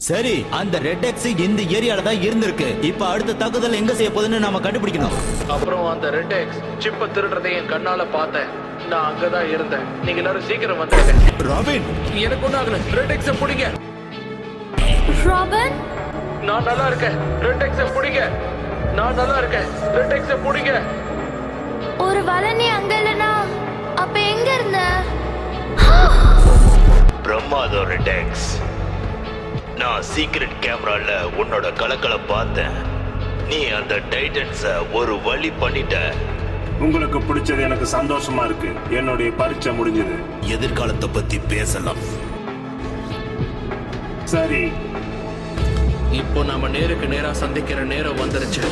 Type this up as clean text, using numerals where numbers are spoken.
சரி, அந்த red X இந்த ஏரியால தான் இருந்திருக்கு. இப்ப அடுத்த தாக்குதல் எங்க செய்ய போகுதுன்னு நாம கண்டுபிடிக்கணும். அப்புறம் அந்த ரெட் எக்ஸ் சிப்ப திருடுறதை என் கண்ணால பார்த்தேன். நான் அங்கதான் இருந்தேன். நீங்க எல்லாரும் சீக்கிரம் வந்துருங்க. ராபின், எனக்கு ஒன்றும் ஆகல. ரெட் எக்ஸ பிடிங்க. ராபின், நான் நல்லா இருக்கேன். ரெட் எக்ஸ பிடிங்க. நான் நல்லா இருக்கேன். ரெட் எக்ஸ பிடிங்க. ஒரு வேளை நீ அங்க இல்லனா அப்ப எங்க இருந்த? பிரம்மாதம் ரெட் எக்ஸ். நான் சீக்ரெட் கேமரால உன்னோட கலக்கலை பார்த்தேன். நீ அந்த டைட்டன்ஸ ஒரு வழி பண்ணிட்ட. உங்களுக்கு பிடிச்சது எனக்கு சந்தோஷமா இருக்கு. என்னுடைய பரீட்சை முடிஞ்சது. எதிர்காலத்தை பத்தி பேசலாம். சரி, இப்போ நாம நேருக்கு நேரா சந்திக்கிற நேரம் வந்துருச்சு.